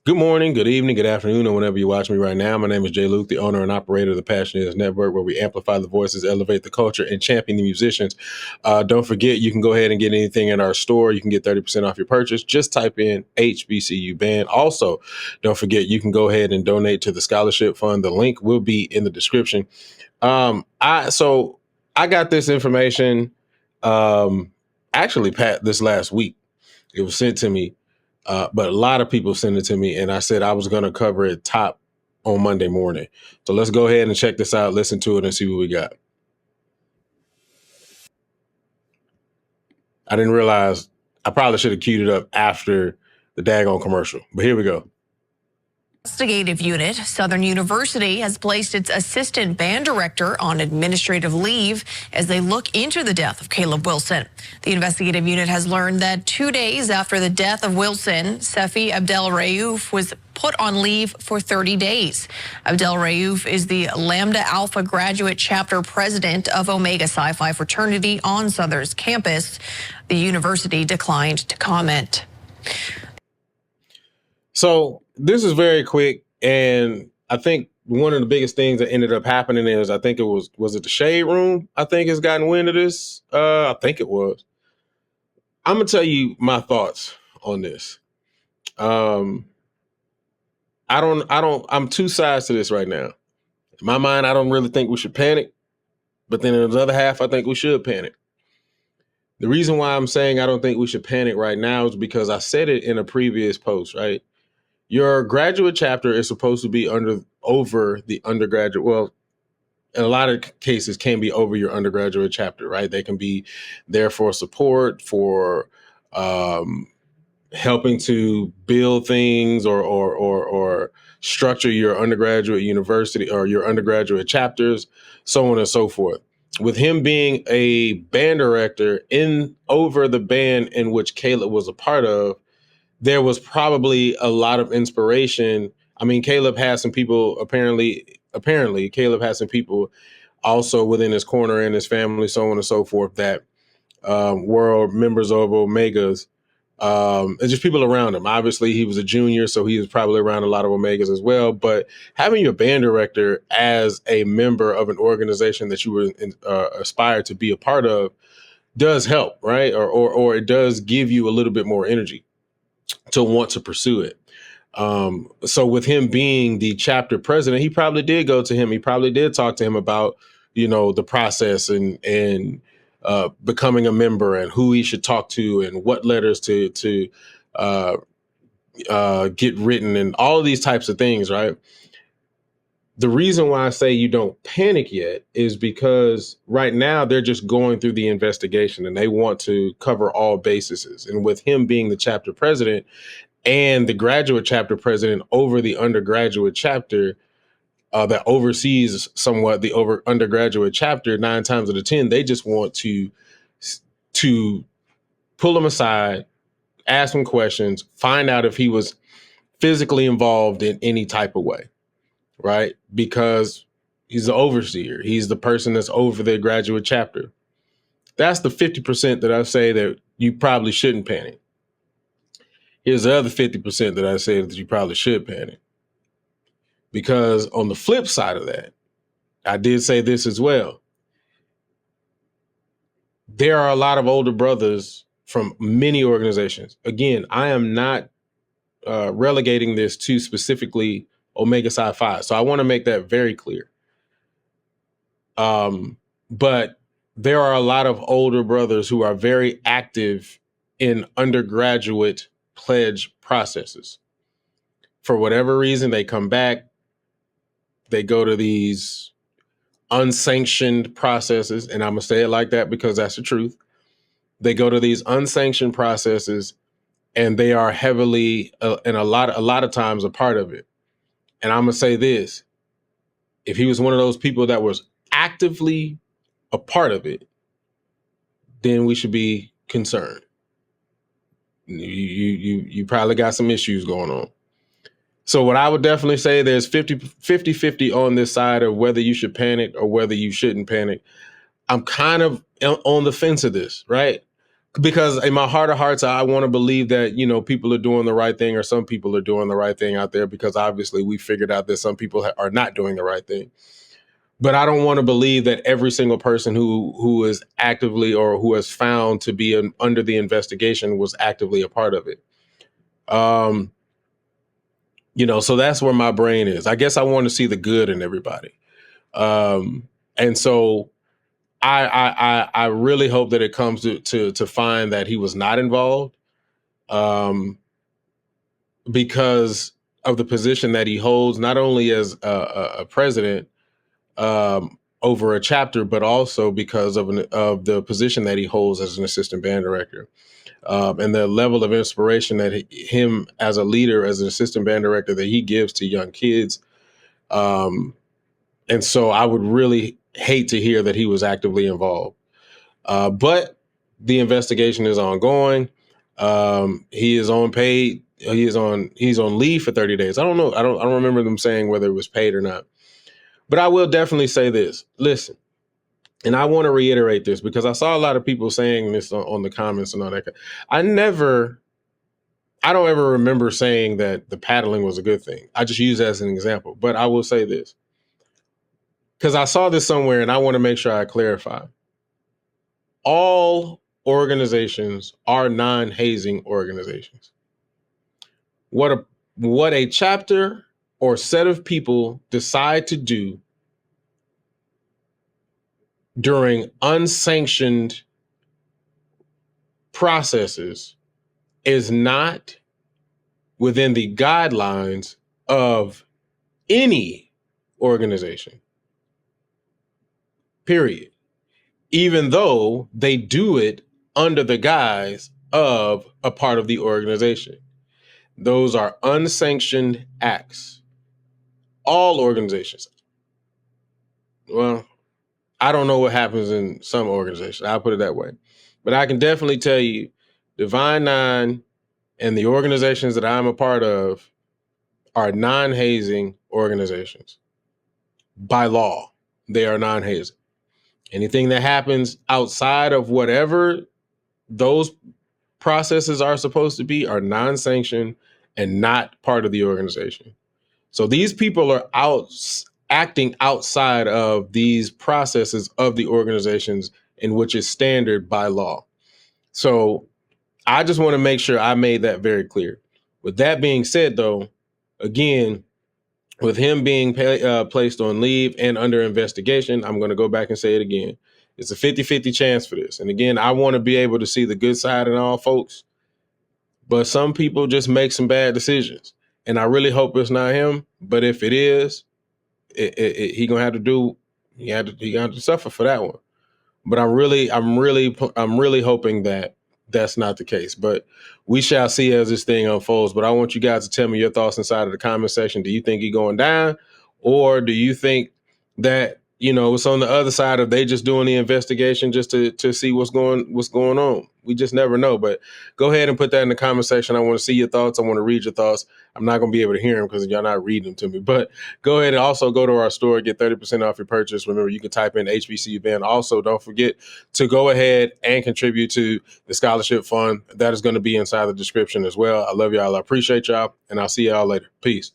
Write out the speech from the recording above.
Good morning, good evening, good afternoon, or whenever you watch me right now. My name is Jay Luke, the owner and operator of the Passion Is Network, where we amplify the voices, elevate the culture, and champion the musicians. Don't forget, you can go ahead and get anything in our store. You can get 30% off your purchase. Just type in HBCU Band. Also, don't forget, you can go ahead and donate to the scholarship fund. The link will be in the description. I got this information actually, Pat, this last week. It was sent to me. But a lot of people sent it to me, and I said I was going to cover it top on Monday morning. So let's go ahead and check this out, listen to it, and see what we got. I didn't realize I probably should have queued it up after the daggone commercial, but here we go. Investigative unit, Southern University, has placed its assistant band director on administrative leave as they look into the death of Caleb Wilson. The investigative unit has learned that 2 days after the death of Wilson, Sefi Abdelraouf was put on leave for 30 days. Abdelraouf is the Lambda Alpha graduate chapter president of Omega Psi Phi fraternity on Southern's campus. The university declined to comment. So this is very quick, and I think one of the biggest things that ended up happening is I think it was it the Shade Room? I think has gotten wind of this. I think it was. I'm gonna tell you my thoughts on this. I'm two sides to this right now. In my mind, I don't really think we should panic, but then in the other half, I think we should panic. The reason why I'm saying I don't think we should panic right now is because I said it in a previous post, right? Your graduate chapter is supposed to be over the undergraduate. Well, in a lot of cases can be over your undergraduate chapter, right? They can be there for support, for helping to build things or structure your undergraduate university or your undergraduate chapters, so on and so forth. With him being a band director in over the band in which Caleb was a part of, there was probably a lot of inspiration. I mean, Caleb has some people apparently Caleb has some people also within his corner and his family, so on and so forth, that were members of Omegas, and just people around him. Obviously, he was a junior, so he was probably around a lot of Omegas as well. But having your band director as a member of an organization that you were aspired to be a part of does help, right? Or it does give you a little bit more energy to want to pursue it. So with him being the chapter president, he probably did go to him. He probably did talk to him about, the process and becoming a member and who he should talk to and what letters to get written and all of these types of things, right? The reason why I say you don't panic yet is because right now they're just going through the investigation and they want to cover all bases. And with him being the chapter president and the graduate chapter president over the undergraduate chapter that oversees somewhat the undergraduate chapter, 9 times out of 10, they just want to pull him aside, ask him questions, find out if he was physically involved in any type of way, right? Because he's the overseer. He's the person that's over the graduate chapter. That's the 50% that I say that you probably shouldn't panic. Here's the other 50% that I say that you probably should panic. Because on the flip side of that, I did say this as well. There are a lot of older brothers from many organizations. Again, I am not relegating this to specifically Omega Psi Phi. So I want to make that very clear. But there are a lot of older brothers who are very active in undergraduate pledge processes. For whatever reason, they come back, they go to these unsanctioned processes, and I'm gonna say it like that because that's the truth. They go to these unsanctioned processes, and they are heavily and a lot of times a part of it. And I'm gonna say this: if he was one of those people that was actively a part of it, then we should be concerned. You probably got some issues going on. So what I would definitely say, there's 50 on this side of whether you should panic or whether you shouldn't panic. I'm kind of on the fence of this, right? because in my heart of hearts, I want to believe that, you know, people are doing the right thing, or some people are doing the right thing out there, because obviously we figured out that some people are not doing the right thing. But I don't want to believe that every single person who is actively, or who has found to be under the investigation, was actively a part of it. You know, so that's where my brain is. I guess I want to see the good in everybody. And so I really hope that it comes to find that he was not involved, because of the position that he holds, not only as a president over a chapter, but also because of the position that he holds as an assistant band director, and the level of inspiration that him as a leader, as an assistant band director, that he gives to young kids. And so I would really hate to hear that he was actively involved. But the investigation is ongoing. He is on paid. He's on leave for 30 days. I don't know. I don't remember them saying whether it was paid or not. But I will definitely say this. Listen, and I want to reiterate this, because I saw a lot of people saying this on the comments and all that. I don't ever remember saying that the paddling was a good thing. I just use it as an example. But I will say this, because I saw this somewhere and I want to make sure I clarify. All organizations are non-hazing organizations. What a chapter or set of people decide to do during unsanctioned processes is not within the guidelines of any organization, period. Even though they do it under the guise of a part of the organization. Those are unsanctioned acts. All organizations. Well, I don't know what happens in some organizations. I'll put it that way. But I can definitely tell you, Divine Nine and the organizations that I'm a part of are non-hazing organizations. By law, they are non-hazing. Anything that happens outside of whatever those processes are supposed to be are non-sanctioned and not part of the organization. So these people are acting outside of these processes of the organizations, in which is standard by law. So I just want to make sure I made that very clear. With that being said, though, again, with him being placed on leave and under investigation, I'm going to go back and say it again. It's a 50-50 chance for this. And again, I want to be able to see the good side in all folks. But some people just make some bad decisions. And I really hope it's not him. But if it is, he gonna have to do. He got to suffer for that one. But I'm really hoping that that's not the case. But we shall see as this thing unfolds. But I want you guys to tell me your thoughts inside of the comment section. Do you think he's going down, or do you think that, you know, it's on the other side of they just doing the investigation just to see what's going on? We just never know. But go ahead and put that in the comment section. I want to see your thoughts. I want to read your thoughts. I'm not going to be able to hear them because y'all not reading them to me. But go ahead and also go to our store, get 30% off your purchase. Remember, you can type in HBCU Band. Also, don't forget to go ahead and contribute to the scholarship fund. That is going to be inside the description as well. I love y'all. I appreciate y'all. And I'll see y'all later. Peace.